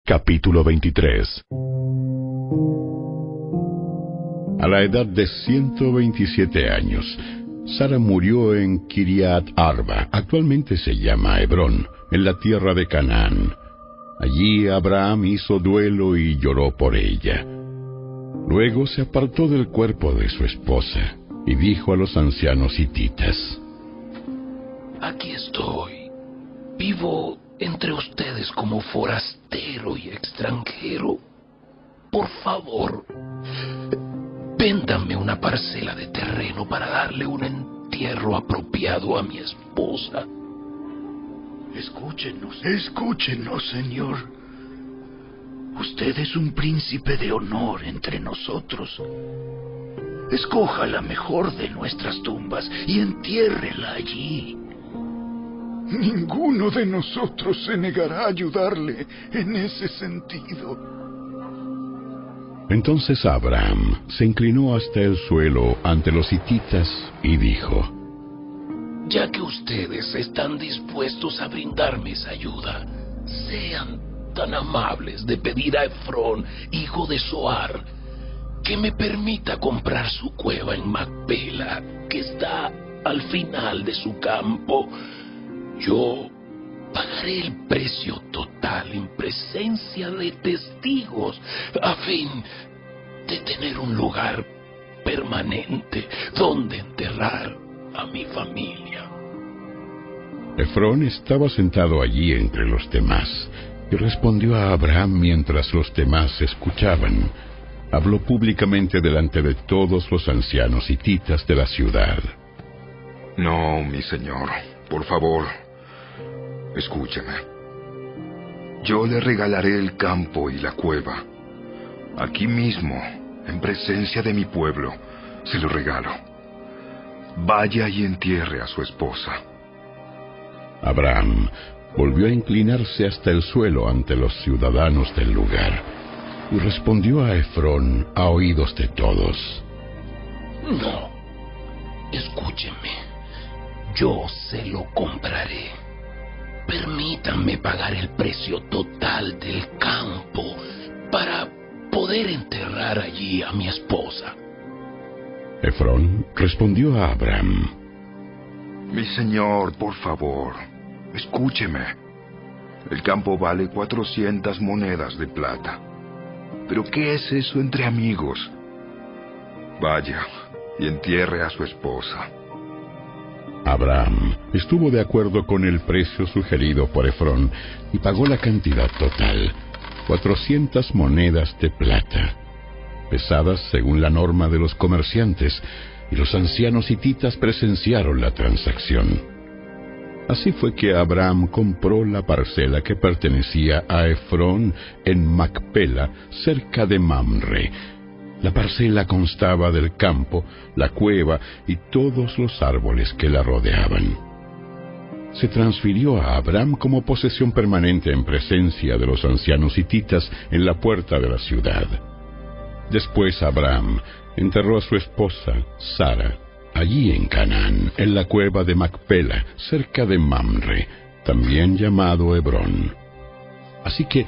Capítulo 23. A la edad de 127 años, Sara murió en Kiriat Arba, actualmente se llama Hebrón, en la tierra de Canaán. Allí Abraham hizo duelo y lloró por ella. Luego se apartó del cuerpo de su esposa y dijo a los ancianos hititas: Aquí estoy. Vivo entre ustedes como forastero y extranjero. Por favor, véndanme una parcela de terreno para darle un entierro apropiado a mi esposa. Escúchenos, señor. Usted es un príncipe de honor entre nosotros. Escoja la mejor de nuestras tumbas y entiérrela allí. Ninguno de nosotros se negará a ayudarle en ese sentido. Entonces Abraham se inclinó hasta el suelo ante los hititas y dijo: Ya que ustedes están dispuestos a brindarme esa ayuda, sean tan amables de pedir a Efrón, hijo de Zohar, que me permita comprar su cueva en Macpela, que está al final de su campo. Yo pagaré el precio total en presencia de testigos, a fin de tener un lugar permanente donde enterrar a mi familia. Efrón estaba sentado allí entre los demás y respondió a Abraham mientras los demás escuchaban. Habló públicamente delante de todos los ancianos hititas de la ciudad. No, mi señor, por favor, escúcheme. Yo le regalaré el campo y la cueva. Aquí mismo, en presencia de mi pueblo, se lo regalo. Vaya y entierre a su esposa. Abraham volvió a inclinarse hasta el suelo ante los ciudadanos del lugar y respondió a Efrón a oídos de todos: No, escúchenme, yo se lo compraré. Permítanme pagar el precio total del campo para poder enterrar allí a mi esposa. Efrón respondió a Abraham: Mi señor, por favor, escúcheme. El campo vale 400 monedas de plata. ¿Pero qué es eso entre amigos? Vaya y entierre a su esposa. Abraham estuvo de acuerdo con el precio sugerido por Efrón y pagó la cantidad total, 400 monedas de plata, pesadas según la norma de los comerciantes, y los ancianos hititas presenciaron la transacción. Así fue que Abraham compró la parcela que pertenecía a Efrón en Macpela, cerca de Mamre. La parcela constaba del campo, la cueva y todos los árboles que la rodeaban. Se transfirió a Abraham como posesión permanente en presencia de los ancianos hititas en la puerta de la ciudad. Después Abraham enterró a su esposa, Sara, allí en Canaán, en la cueva de Macpela, cerca de Mamre, también llamado Hebrón. Así que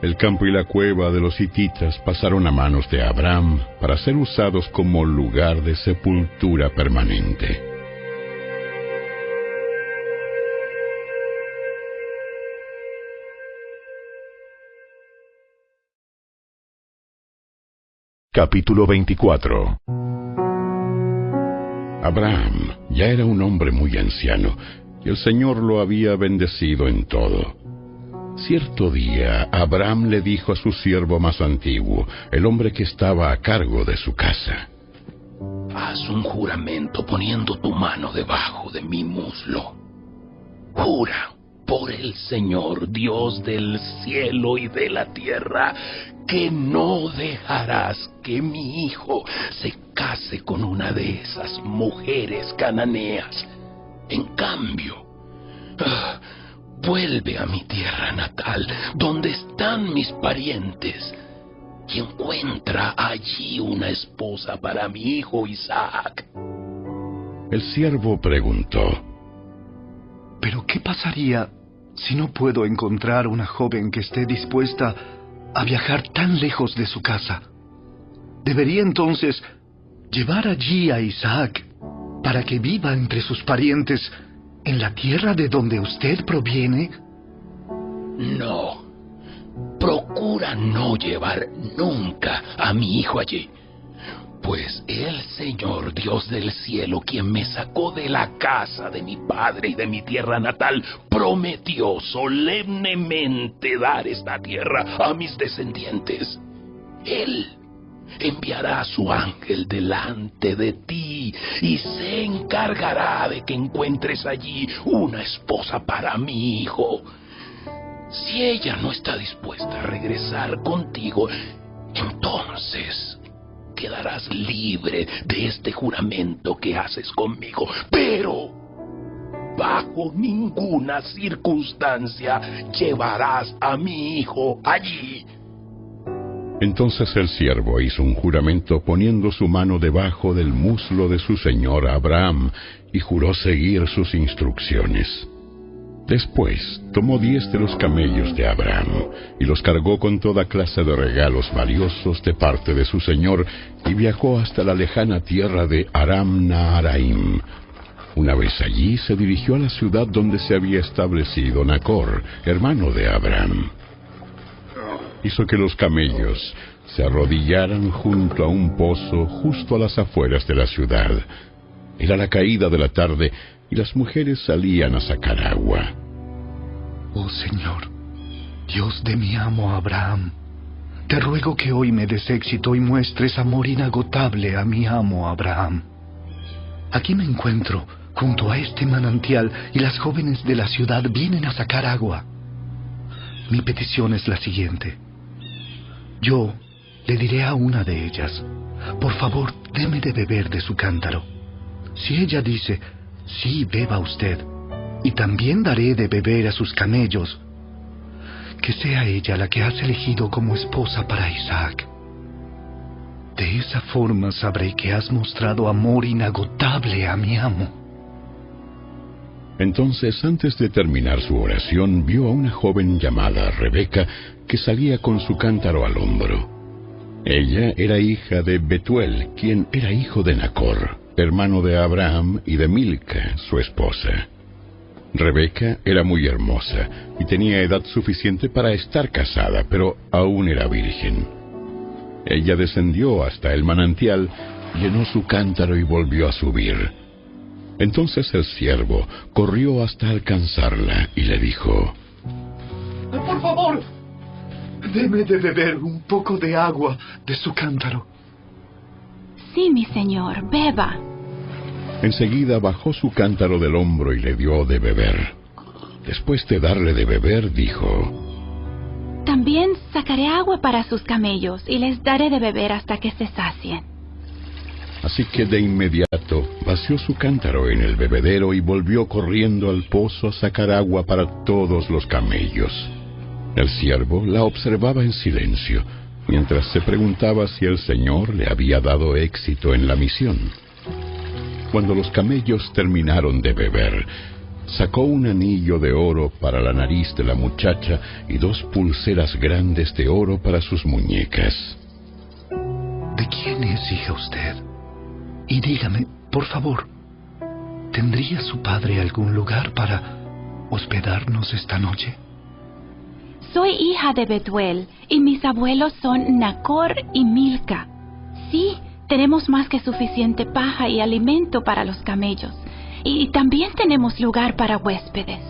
el campo y la cueva de los hititas pasaron a manos de Abraham para ser usados como lugar de sepultura permanente. Capítulo 24. Abraham ya era un hombre muy anciano, y el Señor lo había bendecido en todo. Cierto día, Abraham le dijo a su siervo más antiguo, el hombre que estaba a cargo de su casa: Haz un juramento poniendo tu mano debajo de mi muslo. Jura por el Señor, Dios del cielo y de la tierra, que no dejarás que mi hijo se case con una de esas mujeres cananeas. En cambio, vuelve a mi tierra natal, donde están mis parientes, y encuentra allí una esposa para mi hijo Isaac. El siervo preguntó: ¿Pero qué pasaría si no puedo encontrar una joven que esté dispuesta a viajar tan lejos de su casa? Debería entonces llevar allí a Isaac para que viva entre sus parientes en la tierra de donde usted proviene. No. Procura no llevar nunca a mi hijo allí, pues el Señor Dios del cielo, quien me sacó de la casa de mi padre y de mi tierra natal, prometió solemnemente dar esta tierra a mis descendientes. Él enviará a su ángel delante de ti y se encargará de que encuentres allí una esposa para mi hijo. Si ella no está dispuesta a regresar contigo, entonces quedarás libre de este juramento que haces conmigo. Pero bajo ninguna circunstancia llevarás a mi hijo allí. Entonces el siervo hizo un juramento poniendo su mano debajo del muslo de su señor Abraham y juró seguir sus instrucciones. Después tomó 10 de los camellos de Abraham y los cargó con toda clase de regalos valiosos de parte de su señor y viajó hasta la lejana tierra de Aram Naharaim. Una vez allí se dirigió a la ciudad donde se había establecido Nacor, hermano de Abraham. Hizo que los camellos se arrodillaran junto a un pozo justo a las afueras de la ciudad. Era la caída de la tarde y las mujeres salían a sacar agua. Oh Señor, Dios de mi amo Abraham, te ruego que hoy me des éxito y muestres amor inagotable a mi amo Abraham. Aquí me encuentro, junto a este manantial, y las jóvenes de la ciudad vienen a sacar agua. Mi petición es la siguiente. Yo le diré a una de ellas, por favor, deme de beber de su cántaro. Si ella dice, sí, beba usted, y también daré de beber a sus camellos, que sea ella la que has elegido como esposa para Isaac. De esa forma sabré que has mostrado amor inagotable a mi amo. Entonces, antes de terminar su oración, vio a una joven llamada Rebeca que salía con su cántaro al hombro. Ella era hija de Betuel, quien era hijo de Nacor, hermano de Abraham, y de Milca, su esposa. Rebeca era muy hermosa y tenía edad suficiente para estar casada, pero aún era virgen. Ella descendió hasta el manantial, llenó su cántaro y volvió a subir. Entonces el siervo corrió hasta alcanzarla y le dijo: Por favor, deme de beber un poco de agua de su cántaro. Sí, mi señor, beba. Enseguida bajó su cántaro del hombro y le dio de beber. Después de darle de beber, dijo: También sacaré agua para sus camellos y les daré de beber hasta que se sacien. Así que de inmediato vació su cántaro en el bebedero y volvió corriendo al pozo a sacar agua para todos los camellos. El siervo la observaba en silencio, mientras se preguntaba si el Señor le había dado éxito en la misión. Cuando los camellos terminaron de beber, sacó un anillo de oro para la nariz de la muchacha y 2 pulseras grandes de oro para sus muñecas. ¿De quién es hija usted? Y dígame, por favor, ¿tendría su padre algún lugar para hospedarnos esta noche? Soy hija de Betuel y mis abuelos son Nacor y Milca. Sí, tenemos más que suficiente paja y alimento para los camellos. Y también tenemos lugar para huéspedes.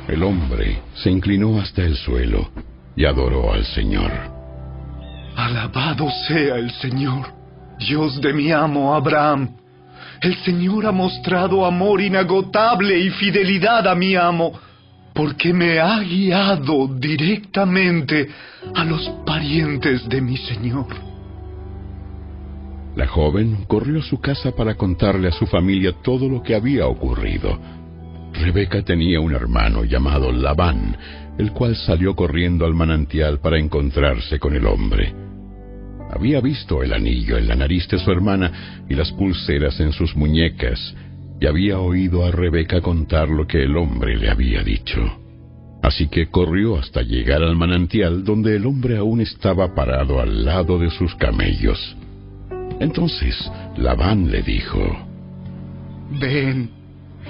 El hombre se inclinó hasta el suelo y adoró al Señor. Alabado sea el Señor, Dios de mi amo Abraham. El Señor ha mostrado amor inagotable y fidelidad a mi amo, porque me ha guiado directamente a los parientes de mi Señor. La joven corrió a su casa para contarle a su familia todo lo que había ocurrido. Rebeca tenía un hermano llamado Labán, el cual salió corriendo al manantial para encontrarse con el hombre. Había visto el anillo en la nariz de su hermana y las pulseras en sus muñecas, y había oído a Rebeca contar lo que el hombre le había dicho. Así que corrió hasta llegar al manantial, donde el hombre aún estaba parado al lado de sus camellos. Entonces Labán le dijo: Ven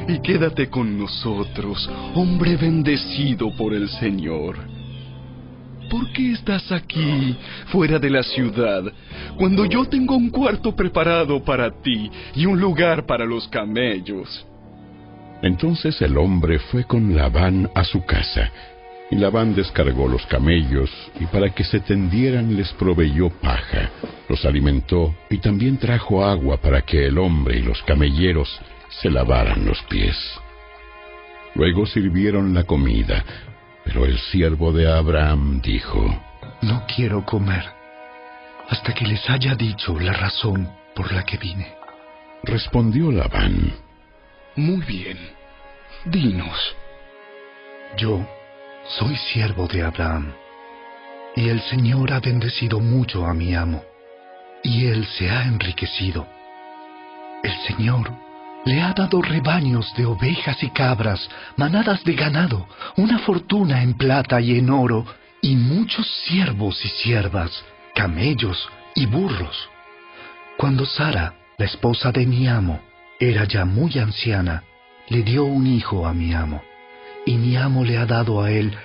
y quédate con nosotros, hombre bendecido por el Señor. ¿Por qué estás aquí, fuera de la ciudad, cuando yo tengo un cuarto preparado para ti y un lugar para los camellos? Entonces el hombre fue con Labán a su casa, y Labán descargó los camellos, y para que se tendieran les proveyó paja, los alimentó, y también trajo agua para que el hombre y los camelleros se lavaran los pies. Luego sirvieron la comida, pero el siervo de Abraham dijo: No quiero comer hasta que les haya dicho la razón por la que vine. Respondió Labán: Muy bien, dinos. Yo soy siervo de Abraham, y el Señor ha bendecido mucho a mi amo, y él se ha enriquecido. El Señor le ha dado rebaños de ovejas y cabras, manadas de ganado, una fortuna en plata y en oro, y muchos siervos y siervas, camellos y burros. Cuando Sara, la esposa de mi amo, era ya muy anciana, le dio un hijo a mi amo, y mi amo le ha dado a él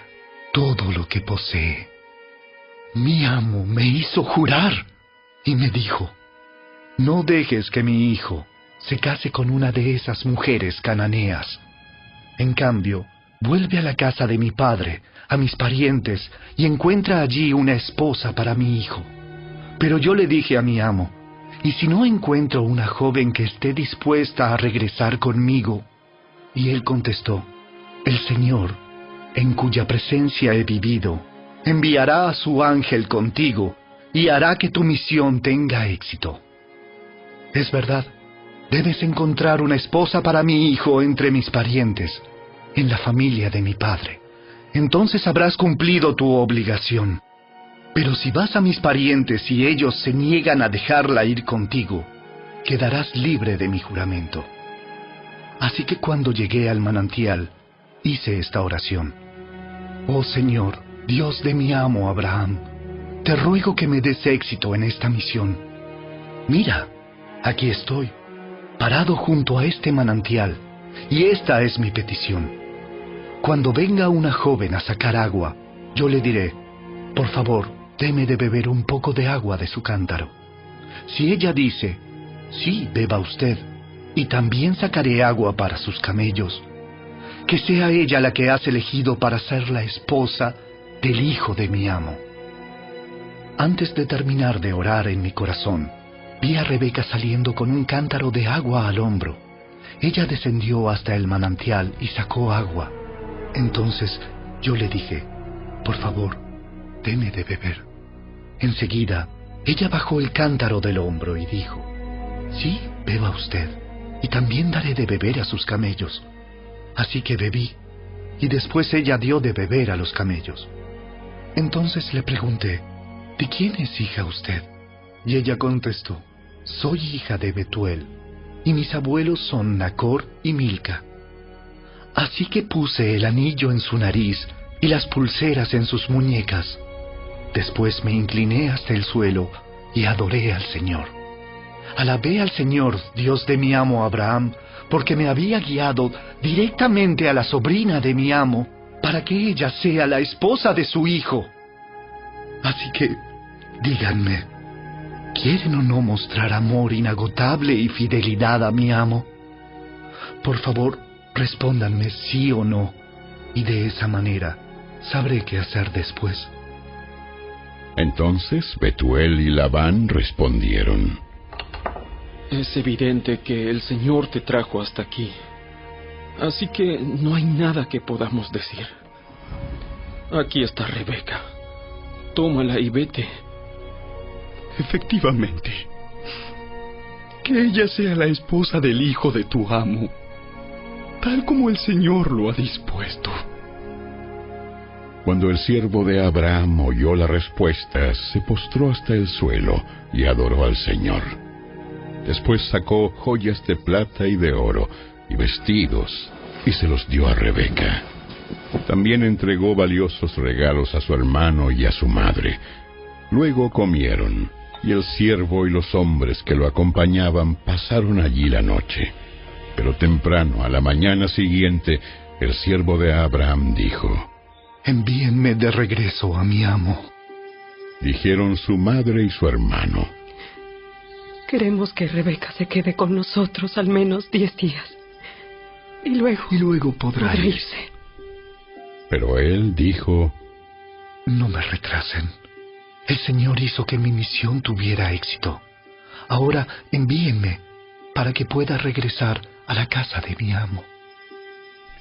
todo lo que posee. Mi amo me hizo jurar, y me dijo: No dejes que mi hijo se case con una de esas mujeres cananeas. En cambio, vuelve a la casa de mi padre, a mis parientes, y encuentra allí una esposa para mi hijo. Pero yo le dije a mi amo: ¿y si no encuentro una joven que esté dispuesta a regresar conmigo? Y él contestó: El Señor, en cuya presencia he vivido, enviará a su ángel contigo, y hará que tu misión tenga éxito. Es verdad, debes encontrar una esposa para mi hijo entre mis parientes, en la familia de mi padre. Entonces habrás cumplido tu obligación. Pero si vas a mis parientes y ellos se niegan a dejarla ir contigo, quedarás libre de mi juramento. Así que cuando llegué al manantial, hice esta oración: Oh Señor, Dios de mi amo Abraham, te ruego que me des éxito en esta misión. Mira, aquí estoy, parado junto a este manantial, y esta es mi petición. Cuando venga una joven a sacar agua, yo le diré: por favor, deme de beber un poco de agua de su cántaro. Si ella dice: sí, beba usted, y también sacaré agua para sus camellos, que sea ella la que has elegido para ser la esposa del hijo de mi amo. Antes de terminar de orar en mi corazón, vi a Rebeca saliendo con un cántaro de agua al hombro. Ella descendió hasta el manantial y sacó agua. Entonces yo le dije: por favor, deme de beber. Enseguida, ella bajó el cántaro del hombro y dijo: sí, beba usted, y también daré de beber a sus camellos. Así que bebí, y después ella dio de beber a los camellos. Entonces le pregunté: ¿de quién es hija usted? Y ella contestó: soy hija de Betuel, y mis abuelos son Nacor y Milca. Así que puse el anillo en su nariz y las pulseras en sus muñecas. Después me incliné hasta el suelo y adoré al Señor. Alabé al Señor, Dios de mi amo Abraham, porque me había guiado directamente a la sobrina de mi amo, para que ella sea la esposa de su hijo. Así que, díganme, ¿quieren o no mostrar amor inagotable y fidelidad a mi amo? Por favor, respóndanme sí o no, y de esa manera sabré qué hacer después. Entonces Betuel y Labán respondieron: es evidente que el Señor te trajo hasta aquí, así que no hay nada que podamos decir. Aquí está Rebeca. Tómala y vete. Efectivamente, que ella sea la esposa del hijo de tu amo, tal como el Señor lo ha dispuesto. Cuando el siervo de Abraham oyó la respuesta, se postró hasta el suelo y adoró al Señor. Después sacó joyas de plata y de oro y vestidos y se los dio a Rebeca. También entregó valiosos regalos a su hermano y a su madre. Luego comieron, y el siervo y los hombres que lo acompañaban pasaron allí la noche. Pero temprano, a la mañana siguiente, el siervo de Abraham dijo: Envíenme de regreso a mi amo. Dijeron su madre y su hermano: Queremos que Rebeca se quede con nosotros al menos 10 días. Y luego podrá irse. Pero él dijo: No me retrasen. El Señor hizo que mi misión tuviera éxito. Ahora envíenme para que pueda regresar a la casa de mi amo.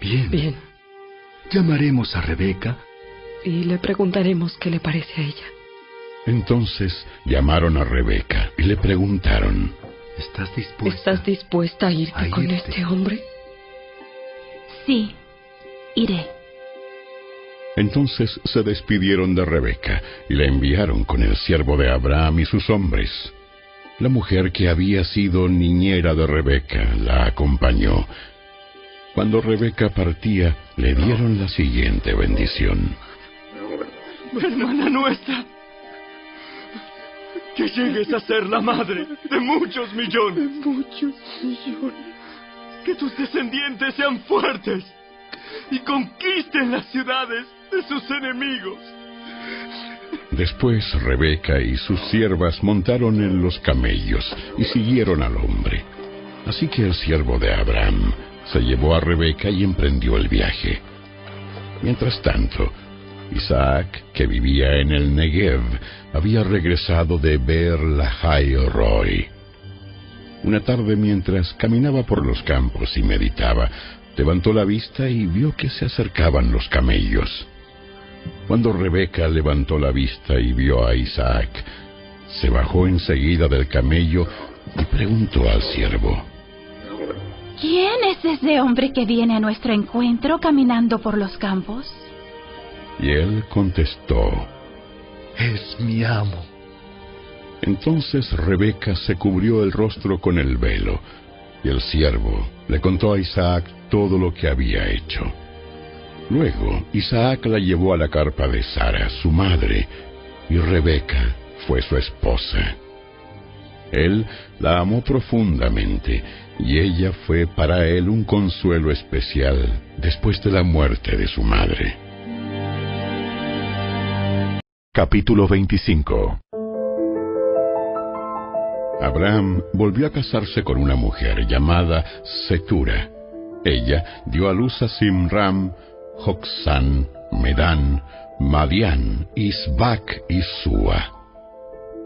Bien. Llamaremos a Rebeca Y le preguntaremos qué le parece a ella. Entonces llamaron a Rebeca y le preguntaron: ¿Estás dispuesta a irte con este hombre? Sí, iré. Entonces se despidieron de Rebeca y la enviaron con el siervo de Abraham y sus hombres. La mujer que había sido niñera de Rebeca la acompañó. Cuando Rebeca partía, le dieron la siguiente bendición: Hermana nuestra, que llegues a ser la madre de muchos millones. Que tus descendientes sean fuertes y conquisten las ciudades de sus enemigos. Después Rebeca y sus siervas montaron en los camellos y siguieron al hombre. Así que el siervo de Abraham se llevó a Rebeca y emprendió el viaje. Mientras tanto, Isaac, que vivía en el Negev, había regresado de Beer Lahai Roi. Una tarde, mientras caminaba por los campos y meditaba, levantó la vista y vio que se acercaban los camellos. Cuando Rebeca levantó la vista y vio a Isaac, se bajó enseguida del camello y preguntó al siervo: ¿Quién es ese hombre que viene a nuestro encuentro caminando por los campos? Y él contestó: Es mi amo. Entonces Rebeca se cubrió el rostro con el velo, y el siervo le contó a Isaac todo lo que había hecho. Luego Isaac la llevó a la carpa de Sara, su madre, y Rebeca fue su esposa. Él la amó profundamente, y ella fue para él un consuelo especial después de la muerte de su madre. Capítulo 25. Abraham volvió a casarse con una mujer llamada Setura. Ella dio a luz a Simram, Joksán, Medán, Madián, Isbac y Sua.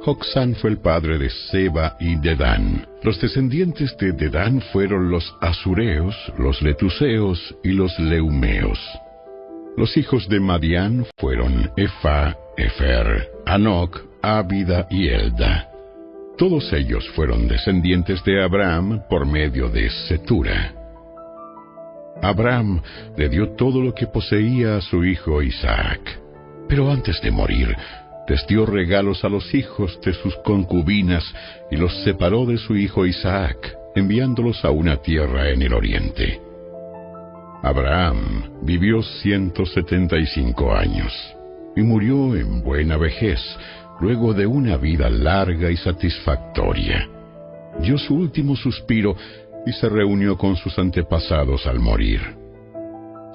Joksán fue el padre de Seba y Dedán. Los descendientes de Dedán fueron los Asureos, los Letuseos y los Leumeos. Los hijos de Madián fueron Efa, Efer, Anoc, Ábida y Elda. Todos ellos fueron descendientes de Abraham por medio de Setura. Abraham le dio todo lo que poseía a su hijo Isaac, pero antes de morir, les dio regalos a los hijos de sus concubinas y los separó de su hijo Isaac, enviándolos a una tierra en el oriente. Abraham vivió 175 años y murió en buena vejez, luego de una vida larga y satisfactoria. Dio su último suspiro y se reunió con sus antepasados al morir.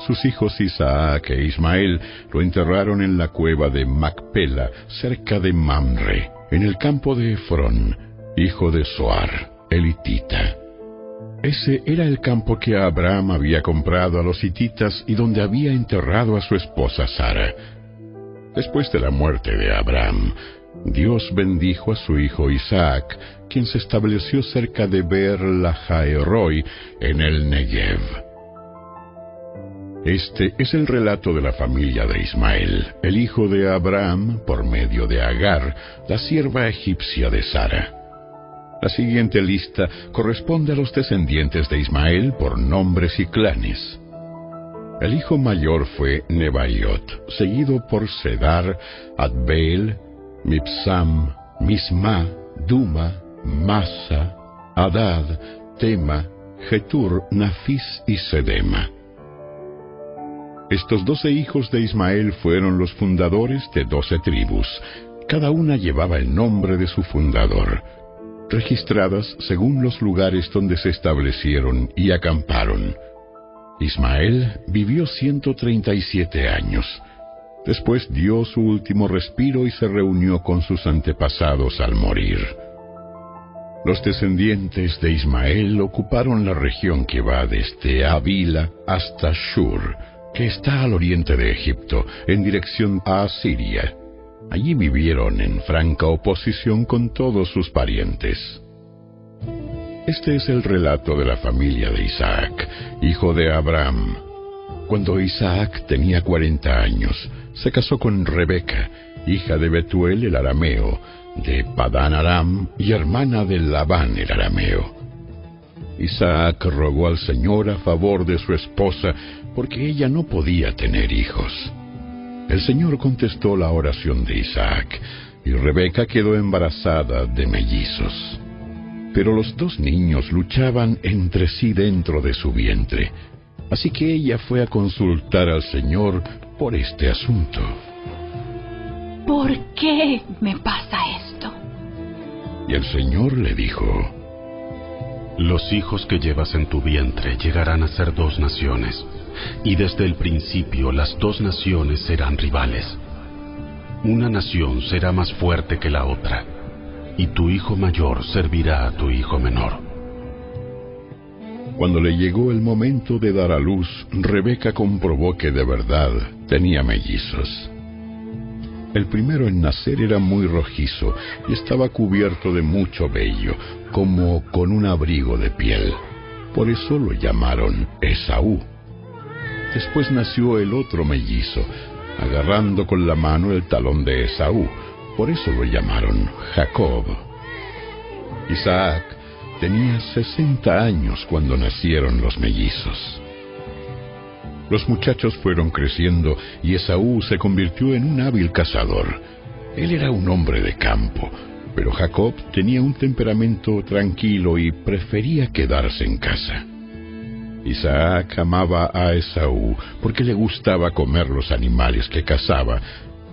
Sus hijos Isaac e Ismael lo enterraron en la cueva de Macpela, cerca de Mamre, en el campo de Efrón, hijo de Zoar, el hitita. Ese era el campo que Abraham había comprado a los hititas y donde había enterrado a su esposa Sara. Después de la muerte de Abraham, Dios bendijo a su hijo Isaac, quien se estableció cerca de Beer Lahai Roi, en el Negev. Este es el relato de la familia de Ismael, el hijo de Abraham, por medio de Agar, la sierva egipcia de Sara. La siguiente lista corresponde a los descendientes de Ismael por nombres y clanes. El hijo mayor fue Nebaiot, seguido por Sedar, Adbeel, Mibsam, Misma, Duma, Masa, Hadad, Tema, Getur, Nafis y Sedema. Estos 12 hijos de Ismael fueron los fundadores de 12 tribus. Cada una llevaba el nombre de su fundador, registradas según los lugares donde se establecieron y acamparon. Ismael vivió 137 años. Después dio su último respiro y se reunió con sus antepasados al morir. Los descendientes de Ismael ocuparon la región que va desde Avila hasta Shur, que está al oriente de Egipto, en dirección a Asiria. Allí vivieron en franca oposición con todos sus parientes. Este es el relato de la familia de Isaac, hijo de Abraham. Cuando Isaac tenía 40 años, se casó con Rebeca, hija de Betuel el arameo, de Padán Aram y hermana de Labán el arameo. Isaac rogó al Señor a favor de su esposa, porque ella no podía tener hijos. El Señor contestó la oración de Isaac, y Rebeca quedó embarazada de mellizos. Pero los 2 niños luchaban entre sí dentro de su vientre, así que ella fue a consultar al Señor por este asunto. ¿Por qué me pasa esto? Y el Señor le dijo: Los hijos que llevas en tu vientre llegarán a ser 2 naciones, y desde el principio las 2 naciones serán rivales. Una nación será más fuerte que la otra, y tu hijo mayor servirá a tu hijo menor. Cuando le llegó el momento de dar a luz, Rebeca comprobó que de verdad tenía mellizos. El primero en nacer era muy rojizo y estaba cubierto de mucho vello, como con un abrigo de piel. Por eso lo llamaron Esaú. Después nació el otro mellizo, agarrando con la mano el talón de Esaú. Por eso lo llamaron Jacob. Isaac tenía 60 años cuando nacieron los mellizos. Los muchachos fueron creciendo y Esaú se convirtió en un hábil cazador. Él era un hombre de campo, pero Jacob tenía un temperamento tranquilo y prefería quedarse en casa. Isaac amaba a Esaú porque le gustaba comer los animales que cazaba,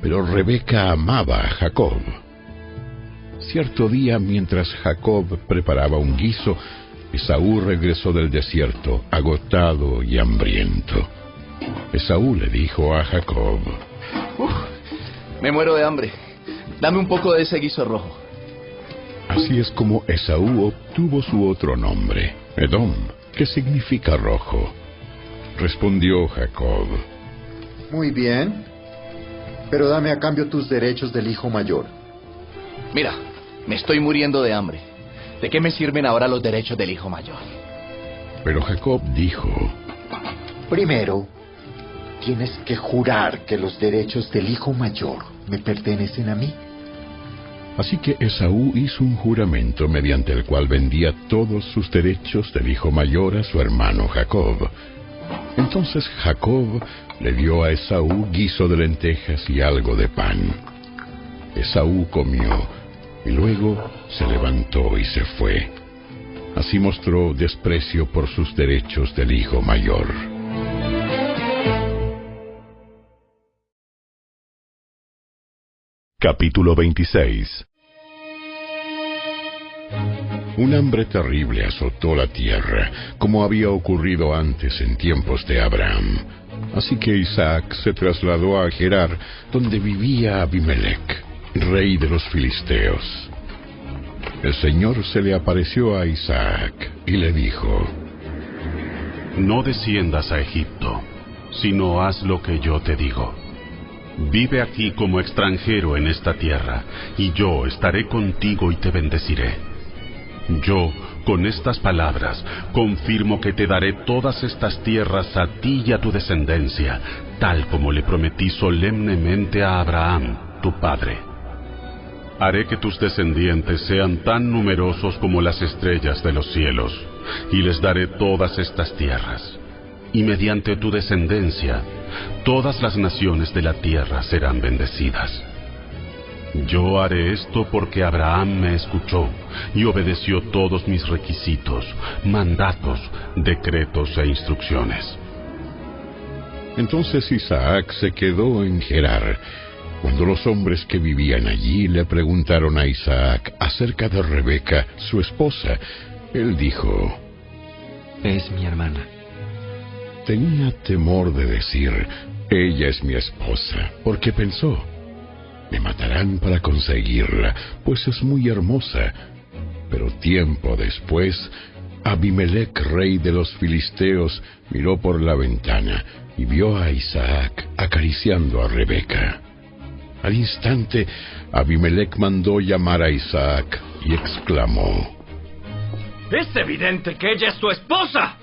pero Rebeca amaba a Jacob. Cierto día, mientras Jacob preparaba un guiso, Esaú regresó del desierto, agotado y hambriento. Esaú le dijo a Jacob: me muero de hambre. Dame un poco de ese guiso rojo. Así es como Esaú obtuvo su otro nombre, Edom, que significa rojo. Respondió Jacob: Muy bien, pero dame a cambio tus derechos del hijo mayor. Mira, me estoy muriendo de hambre. ¿De qué me sirven ahora los derechos del hijo mayor? Pero Jacob dijo: Primero, tienes que jurar que los derechos del hijo mayor me pertenecen a mí. Así que Esaú hizo un juramento mediante el cual vendía todos sus derechos del hijo mayor a su hermano Jacob. Entonces Jacob le dio a Esaú guiso de lentejas y algo de pan. Esaú comió y luego se levantó y se fue. Así mostró desprecio por sus derechos del hijo mayor. Capítulo 26. Un hambre terrible azotó la tierra, como había ocurrido antes en tiempos de Abraham. Así que Isaac se trasladó a Gerar, donde vivía Abimelec, rey de los filisteos. El Señor se le apareció a Isaac y le dijo: No desciendas a Egipto, sino haz lo que yo te digo. Vive aquí como extranjero en esta tierra, y yo estaré contigo y te bendeciré. Yo, con estas palabras, confirmo que te daré todas estas tierras a ti y a tu descendencia, tal como le prometí solemnemente a Abraham, tu padre. Haré que tus descendientes sean tan numerosos como las estrellas de los cielos, y les daré todas estas tierras. Y mediante tu descendencia, todas las naciones de la tierra serán bendecidas. Yo haré esto porque Abraham me escuchó y obedeció todos mis requisitos, mandatos, decretos e instrucciones. Entonces Isaac se quedó en Gerar. Cuando los hombres que vivían allí le preguntaron a Isaac acerca de Rebeca, su esposa, él dijo: es mi hermana. Tenía temor de decir: ella es mi esposa, porque pensó: me matarán para conseguirla, pues es muy hermosa. Pero tiempo después, Abimelec, rey de los filisteos, miró por la ventana y vio a Isaac acariciando a Rebeca. Al instante, Abimelec mandó llamar a Isaac y exclamó: ¡es evidente que ella es tu esposa!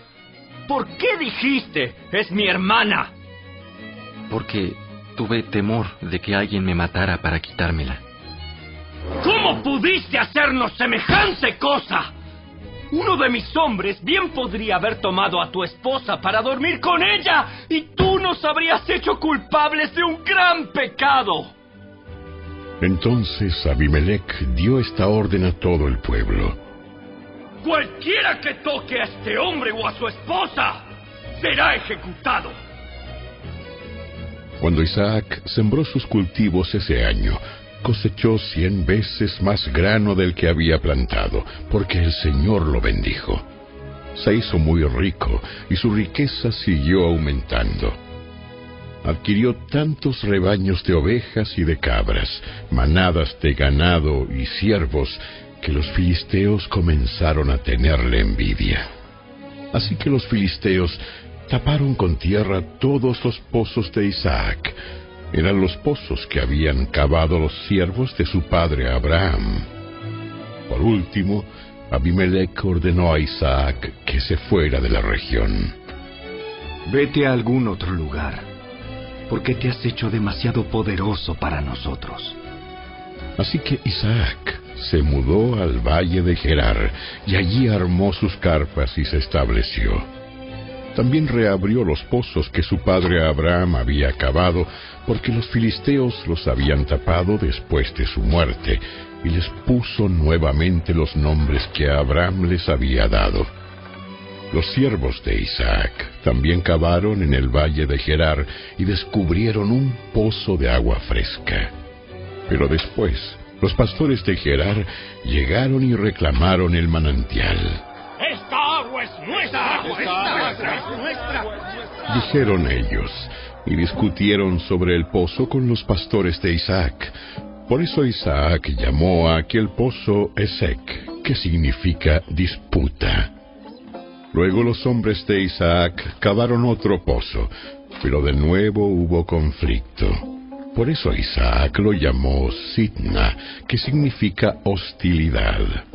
¿Por qué dijiste, es mi hermana? Porque tuve temor de que alguien me matara para quitármela. ¿Cómo pudiste hacernos semejante cosa? Uno de mis hombres bien podría haber tomado a tu esposa para dormir con ella, y tú nos habrías hecho culpables de un gran pecado. Entonces Abimelec dio esta orden a todo el pueblo: cualquiera que toque a este hombre o a su esposa será ejecutado. Cuando Isaac sembró sus cultivos ese año, cosechó 100 veces más grano del que había plantado, porque el Señor lo bendijo. Se hizo muy rico y su riqueza siguió aumentando. Adquirió tantos rebaños de ovejas y de cabras, manadas de ganado y siervos, que los filisteos comenzaron a tenerle envidia. Así que los filisteos taparon con tierra todos los pozos de Isaac. Eran los pozos que habían cavado los siervos de su padre Abraham. Por último, Abimelec ordenó a Isaac que se fuera de la región. Vete a algún otro lugar, porque te has hecho demasiado poderoso para nosotros. Así que Isaac se mudó al valle de Gerar, y allí armó sus carpas y se estableció. También reabrió los pozos que su padre Abraham había cavado, porque los filisteos los habían tapado después de su muerte, y les puso nuevamente los nombres que Abraham les había dado. Los siervos de Isaac también cavaron en el valle de Gerar y descubrieron un pozo de agua fresca. Pero después, los pastores de Gerar llegaron y reclamaron el manantial. ¡Esta agua es nuestra! ¡Esta agua es nuestra! Dijeron ellos, y discutieron sobre el pozo con los pastores de Isaac. Por eso Isaac llamó a aquel pozo Esek, que significa disputa. Luego los hombres de Isaac cavaron otro pozo, pero de nuevo hubo conflicto. Por eso Isaac lo llamó Sitna, que significa hostilidad.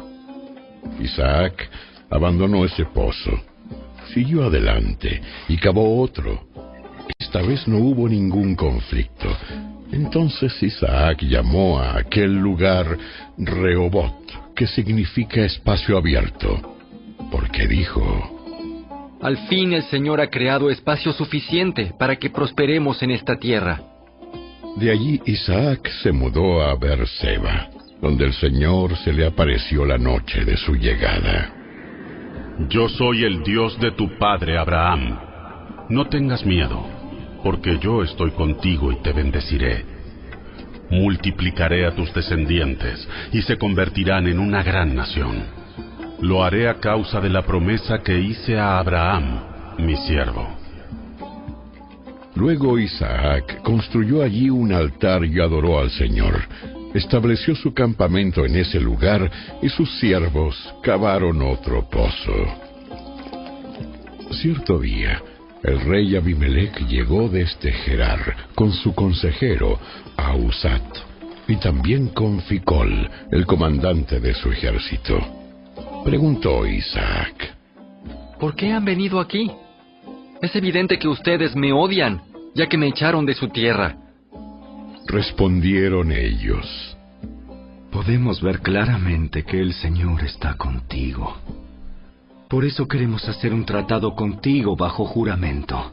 Isaac abandonó ese pozo, siguió adelante y cavó otro. Esta vez no hubo ningún conflicto. Entonces Isaac llamó a aquel lugar Rehobot, que significa espacio abierto, porque dijo: al fin el Señor ha creado espacio suficiente para que prosperemos en esta tierra. De allí Isaac se mudó a Beerseba, donde el Señor se le apareció la noche de su llegada. Yo soy el Dios de tu padre Abraham. No tengas miedo, porque yo estoy contigo y te bendeciré. Multiplicaré a tus descendientes y se convertirán en una gran nación. Lo haré a causa de la promesa que hice a Abraham, mi siervo. Luego Isaac construyó allí un altar y adoró al Señor. Estableció su campamento en ese lugar y sus siervos cavaron otro pozo. Cierto día, el rey Abimelec llegó desde Gerar con su consejero Ahuzat y también con Ficol, el comandante de su ejército. Preguntó Isaac: ¿por qué han venido aquí? Es evidente que ustedes me odian, ya que me echaron de su tierra. Respondieron ellos: podemos ver claramente que el Señor está contigo. Por eso queremos hacer un tratado contigo bajo juramento.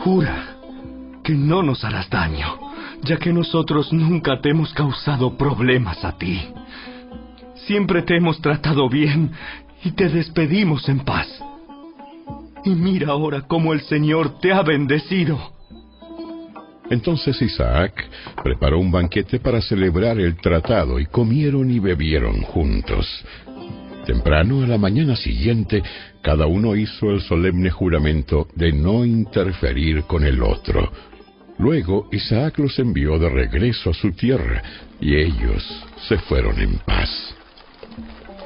Jura que no nos harás daño, ya que nosotros nunca te hemos causado problemas a ti. Siempre te hemos tratado bien y te despedimos en paz. Y mira ahora cómo el Señor te ha bendecido. Entonces Isaac preparó un banquete para celebrar el tratado y comieron y bebieron juntos. Temprano, a la mañana siguiente, cada uno hizo el solemne juramento de no interferir con el otro. Luego Isaac los envió de regreso a su tierra y ellos se fueron en paz.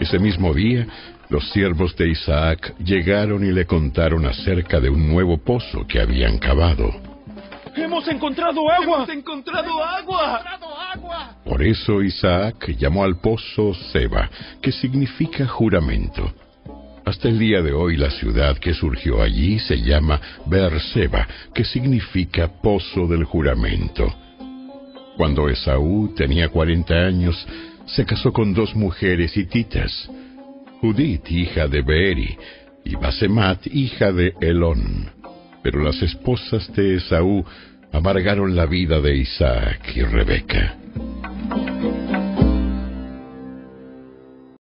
Ese mismo día, los siervos de Isaac llegaron y le contaron acerca de un nuevo pozo que habían cavado. ¡Hemos encontrado agua! ¡Hemos encontrado agua! Por eso Isaac llamó al pozo Seba, que significa juramento. Hasta el día de hoy la ciudad que surgió allí se llama Beerseba, que significa pozo del juramento. Cuando Esaú tenía 40 años, se casó con 2 mujeres hititas, Judit, hija de Beeri, y Basemat, hija de Elón. Pero las esposas de Esaú amargaron la vida de Isaac y Rebeca.